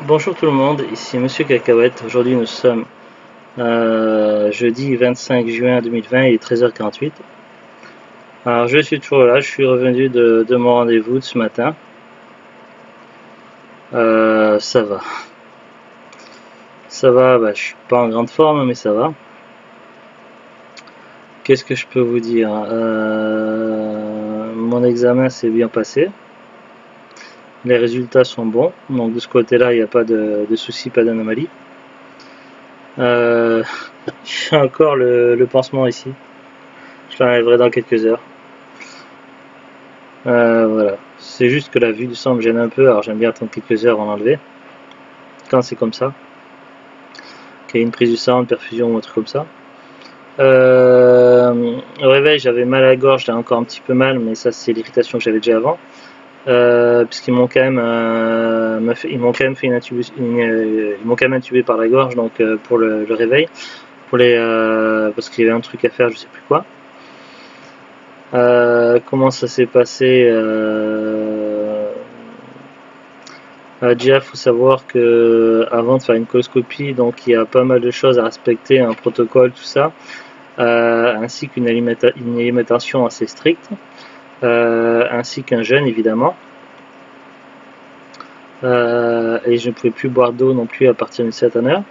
Bonjour tout le monde, ici Monsieur Cacahuète. Aujourd'hui nous sommes jeudi 25 juin 2020, il est 13h48. Alors je suis toujours là, je suis revenu de mon rendez-vous de ce matin. Ça va. Ça va, je suis pas en grande forme mais ça va. Qu'est-ce que je peux vous dire? Mon examen s'est bien passé. Les résultats sont bons, donc de ce côté-là il n'y a pas de soucis, pas d'anomalie. J'ai encore le pansement ici. Je l'enlèverai dans quelques heures. Voilà. C'est juste que la vue du sang me gêne un peu, alors j'aime bien attendre quelques heures avant d'enlever. Quand c'est comme ça. Qu'il y ait une prise du sang, une perfusion ou un truc comme ça. Au réveil, j'avais mal à la gorge, j'ai encore un petit peu mal, mais ça c'est l'irritation que j'avais déjà avant. Puisqu'ils m'ont quand même, ils m'ont quand même fait ils m'ont quand même intubé par la gorge, donc pour le réveil, parce qu'il y avait un truc à faire, je sais plus quoi. Comment ça s'est passé? Déjà, il faut savoir que avant de faire une coloscopie, donc il y a pas mal de choses à respecter, un protocole, tout ça, ainsi qu'une alimentation assez stricte, ainsi qu'un jeûne évidemment. Et je ne pouvais plus boire d'eau non plus à partir d'une certaine heure.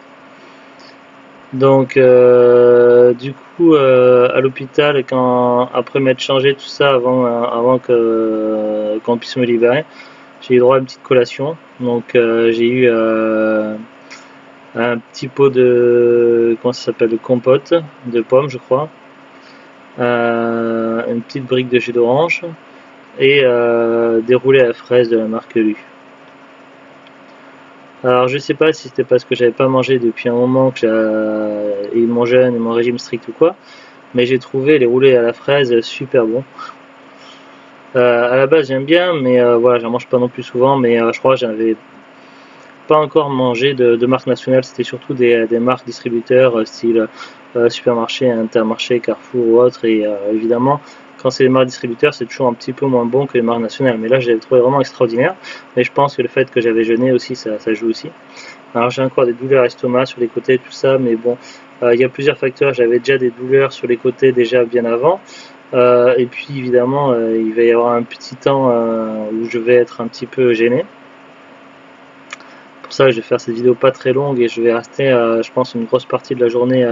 Donc, du coup, à l'hôpital, après m'être changé tout ça, avant qu'on puisse me libérer, j'ai eu droit à une petite collation. Donc, j'ai eu un petit pot de, comment ça s'appelle, de compote de pommes, je crois, une petite brique de jus d'orange et des roulés à la fraise de la marque Lu. Alors je sais pas si c'était parce que j'avais pas mangé depuis un moment que j'ai eu mon jeûne et mon régime strict ou quoi, mais j'ai trouvé les roulés à la fraise super bons. À la base j'aime bien, mais voilà, j'en mange pas non plus souvent, mais je crois que j'avais pas encore mangé de marque nationale, c'était surtout des marques distributeurs style supermarché, Intermarché, Carrefour ou autre, et évidemment quand c'est les marques distributeurs c'est toujours un petit peu moins bon que les marques nationales, mais là je l'ai trouvé vraiment extraordinaire, mais je pense que le fait que j'avais jeûné aussi ça joue aussi. Alors j'ai encore des douleurs à l'estomac sur les côtés, tout ça, mais bon, il y a plusieurs facteurs. J'avais déjà des douleurs sur les côtés déjà bien avant. Et puis évidemment, il va y avoir un petit temps où je vais être un petit peu gêné. Pour ça, je vais faire cette vidéo pas très longue et je vais rester, je pense, une grosse partie de la journée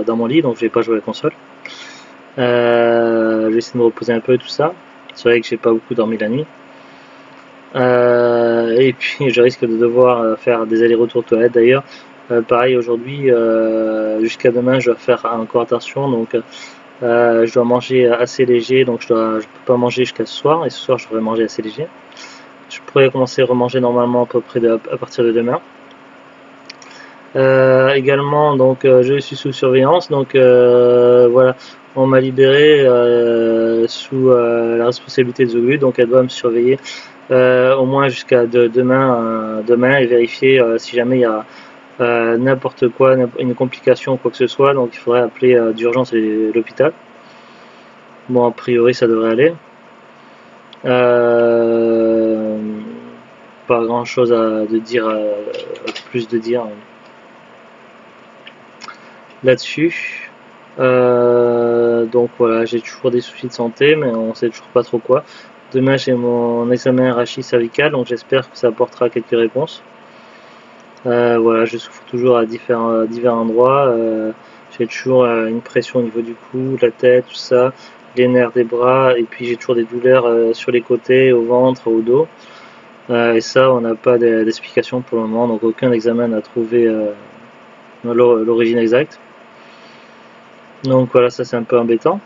dans mon lit, donc je vais pas jouer à la console. Je vais essayer de me reposer un peu, tout ça. C'est vrai que j'ai pas beaucoup dormi la nuit. Et puis je risque de devoir faire des allers-retours toilettes d'ailleurs. Pareil aujourd'hui, jusqu'à demain je dois faire encore attention, donc je dois manger assez léger, donc je peux pas manger jusqu'à ce soir, et ce soir je devrais manger assez léger. Je pourrais commencer à remanger normalement à peu près à partir de demain. Également, donc je suis sous surveillance, donc voilà, on m'a libéré sous la responsabilité de Zoglu, donc elle doit me surveiller au moins jusqu'à demain et vérifier si jamais il y a n'importe quoi, une complication ou quoi que ce soit, donc il faudrait appeler d'urgence l'hôpital. Bon, a priori ça devrait aller. Pas grand chose de dire, plus de dire là-dessus. Donc voilà, j'ai toujours des soucis de santé, mais on sait toujours pas trop quoi. Demain j'ai mon examen rachis cervical, donc j'espère que ça apportera quelques réponses. Voilà, je souffre toujours à divers endroits. J'ai toujours une pression au niveau du cou, la tête, tout ça, les nerfs des bras, et puis j'ai toujours des douleurs sur les côtés, au ventre, au dos. Et ça, on n'a pas d'explication pour le moment, donc aucun examen n'a trouvé l'origine exacte. Donc voilà, ça c'est un peu embêtant.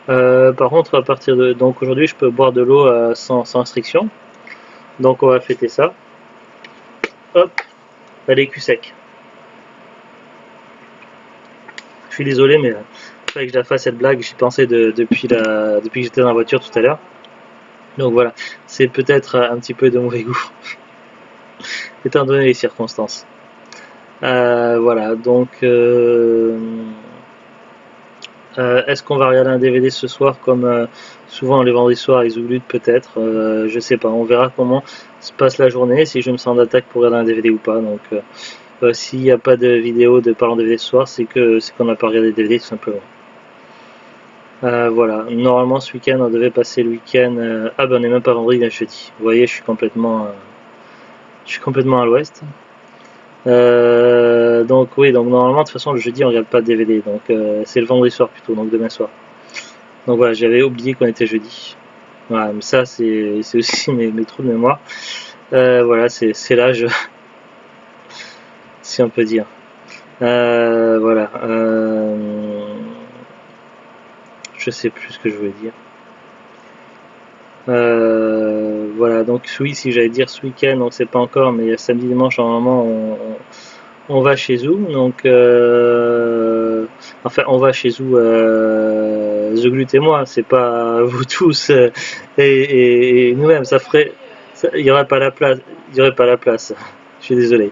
Par contre, à partir de donc aujourd'hui, je peux boire de l'eau sans restriction. Donc on va fêter ça. Hop, allez, cul sec. Je suis désolé, mais il fallait que je la fasse cette blague. J'y pensais depuis que j'étais dans la voiture tout à l'heure. Donc voilà, c'est peut-être un petit peu de mauvais goût, étant donné les circonstances. Voilà, donc Est-ce qu'on va regarder un DVD ce soir comme souvent les vendredis soirs ils oublient peut-être, je sais pas, on verra comment se passe la journée, si je me sens d'attaque pour regarder un DVD ou pas. Donc s'il n'y a pas de vidéo de parlant DVD ce soir, c'est qu'on n'a pas regardé de DVD tout simplement. Voilà, normalement ce week-end on devait passer le week-end. Ah ben on n'est même pas vendredi, là jeudi. Vous voyez, je suis complètement à l'ouest. Donc oui, donc normalement de toute façon le jeudi on regarde pas de DVD, donc c'est le vendredi soir plutôt, donc demain soir. Donc voilà, j'avais oublié qu'on était jeudi. Voilà, mais ça c'est aussi mes trous de mémoire. Voilà, c'est l'âge, si on peut dire. Voilà. Je sais plus ce que je voulais dire. Voilà, donc oui, si j'allais dire ce week-end, on sait pas encore, mais samedi, dimanche, normalement, on va chez Zou. Donc, enfin, on va chez Zou, The Glut et moi, c'est pas vous tous et nous-mêmes, il y aurait pas la place, il y aurait pas la place. Je suis désolé.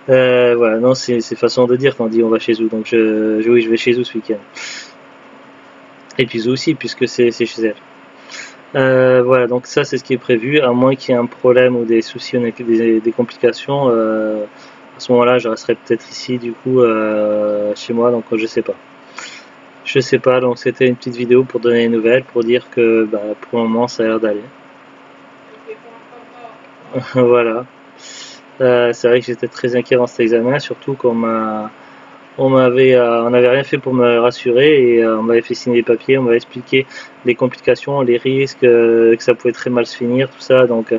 Voilà, non, c'est façon de dire quand on dit on va chez Zou. Donc, oui, je vais chez Zou ce week-end. Et puis Zou aussi, puisque c'est chez elle. Voilà, donc ça c'est ce qui est prévu, à moins qu'il y ait un problème ou des soucis, des complications. À ce moment-là, je resterai peut-être ici, du coup, chez moi, donc je sais pas. Je sais pas, donc c'était une petite vidéo pour donner des nouvelles, pour dire que pour le moment ça a l'air d'aller. Voilà. C'est vrai que j'étais très inquiet dans cet examen, surtout on n'avait rien fait pour me rassurer et on m'avait fait signer les papiers, on m'avait expliqué les complications, les risques, que ça pouvait très mal se finir, tout ça. Donc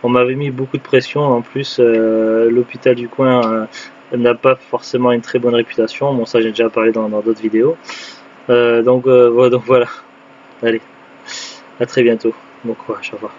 on m'avait mis beaucoup de pression. En plus, l'hôpital du coin n'a pas forcément une très bonne réputation. Bon, ça j'ai déjà parlé dans d'autres vidéos. Donc voilà. Allez, à très bientôt. Bon courage, au revoir.